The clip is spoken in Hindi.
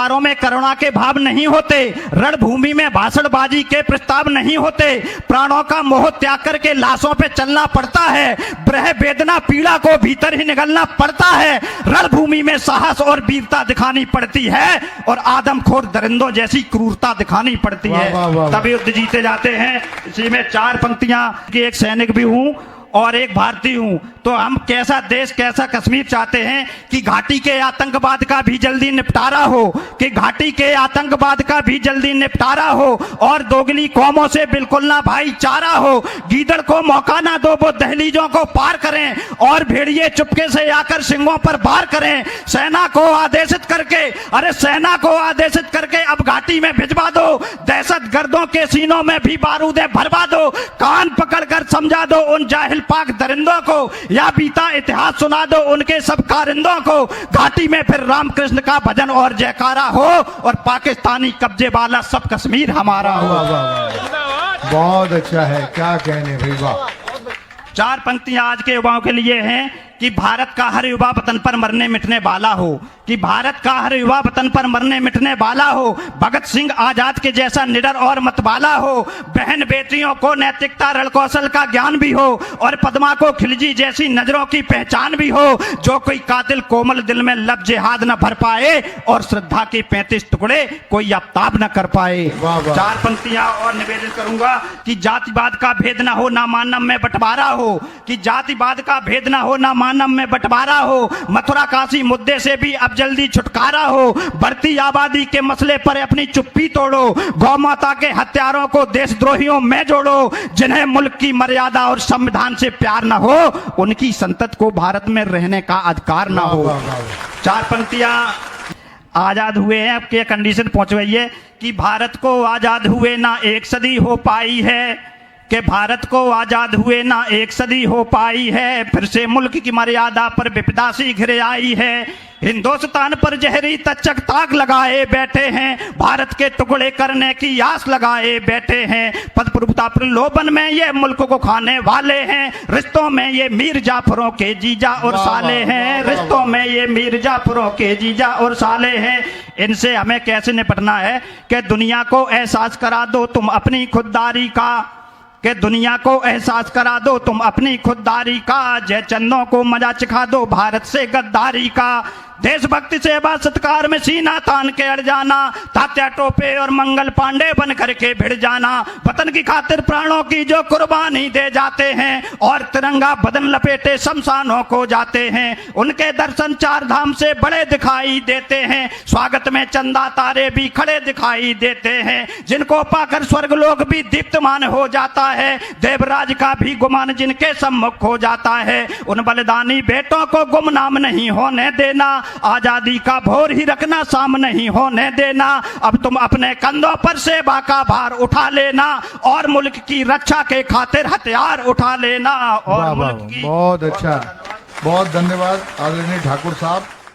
परिवारों में करुणा के भाव नहीं होते, रणभूमि में भाषणबाजी के प्रस्ताव नहीं होते, प्राणों का मोह त्याग करके लाशों पे चलना पड़ता है, ब्रह वेदना पीड़ा को भीतर ही निगलना पड़ता है, रणभूमि में साहस और वीरता दिखानी पड़ती है और आदमखोर दरिंदों जैसी क्रूरता दिखानी पड़ती है, तभी युद्ध जीते जाते हैं। इसी में 4 पंक्तियां कि एक सैनिक भी हूं और एक भारतीय हूं, तो हम कैसा देश कैसा कश्मीर चाहते हैं कि घाटी के आतंकवाद का भी जल्दी निपटारा हो, कि घाटी के आतंकवाद का भी जल्दी निपटारा हो और दोगली कौमों से बिल्कुल ना भाईचारा हो, गीदड़ को मौका ना दो वो दहलीजों को पार करें और भेड़िए चुपके से आकर सिंगों पर वार करें, सेना को आदेशित करके, अरे सेना को आदेशित करके अब घाटी में भिजवा दो, दहशत गर्दों के सीनों में भी बारूदे भरवा दो, कान पकड़कर समझा दो उन जाहिल पाक दरिंदों को, या बीता इतिहास सुना दो उनके सब कारिंदों को, घाटी में फिर रामकृष्ण का भजन और जयकारा हो और पाकिस्तानी कब्जे वाला सब कश्मीर हमारा हो। बहुत अच्छा है, क्या कहने भाई, वाह। 4 पंक्तियां आज के युवाओं के लिए हैं कि भारत का हर युवा वतन पर मरने मिटने वाला हो, कि भारत का हर युवा वतन पर मरने मिटने वाला हो, भगत सिंह आजाद के जैसा निडर और मतवाला हो, बहन बेटियों को नैतिकता रण कौशल का ज्ञान भी हो और पद्मा को खिलजी जैसी नजरों की पहचान भी हो, जो कोई कातिल कोमल दिल में लब जिहाद न भर पाए और श्रद्धा के 35 टुकड़े कोई आफ्ताब न कर पाए। 4 पंक्तियां और निवेदन करूंगा कि जातिवाद का भेद न हो ना मानव में बंटवारा हो, कि जातिवाद का भेद न हो ना मानव में बंटवारा हो, मथुरा काशी मुद्दे से भी अब जल्दी छुटकारा हो, बढ़ती आबादी के मसले पर अपनी चुप्पी तोड़ो, गौ माता के हत्यारों को देशद्रोहियों में जोड़ो, जिन्हें मुल्क की मर्यादा और संविधान से प्यार न हो उनकी संतत को भारत में रहने का अधिकार न हो। 4 पंक्तियां आजाद हुए हैं, अब के कंडीशन पहुंच गई है कि भारत को आजाद हुए ना 1 सदी हो पाई है, कि भारत को आजाद हुए ना 1 सदी हो पाई है, फिर से मुल्क की मर्यादा पर विपदा सी घिरे आई है, हिंदुस्तान पर जहरी तचक ताक लगाए बैठे हैं, भारत के टुकड़े करने की आस लगाए बैठे हैं, पद प्रभुता प्रलोभन में ये मुल्क को खाने वाले हैं, रिश्तों में ये मीर जाफरों के जीजा और साले हैं, रिश्तों में ये मीर जाफरों के जीजा और साले हैं। इनसे हमें कैसे निपटना है कि दुनिया को एहसास करा दो तुम अपनी खुददारी का, कि दुनिया को एहसास करा दो तुम अपनी खुददारी का, जय चंदों को मजा चिखा दो भारत से गद्दारी का, देशभक्ति सेवा सत्कार में सीना तान के अड़ जाना, तात्या टोपे और मंगल पांडे बन करके भिड़ जाना, वतन की खातिर प्राणों की जो कुर्बानी दे जाते हैं और तिरंगा बदन लपेटे शमशानों को जाते हैं, उनके दर्शन 4 धाम से बड़े दिखाई देते हैं, स्वागत में चंदा तारे भी खड़े दिखाई देते हैं, जिनको पाकर स्वर्ग लोग भी दीप्तमान हो जाता है, देवराज का भी गुमान जिनके सम्मुख हो जाता है, उन बलिदानी बेटों को गुमनाम नहीं होने देना, आजादी का भोर ही रखना शाम नहीं होने देना, अब तुम अपने कंधों पर सेवा का भार उठा लेना और मुल्क की रक्षा के खातिर हथियार उठा लेना और मुल्क की। बहुत अच्छा, बहुत धन्यवाद आदरणीय ठाकुर साहब।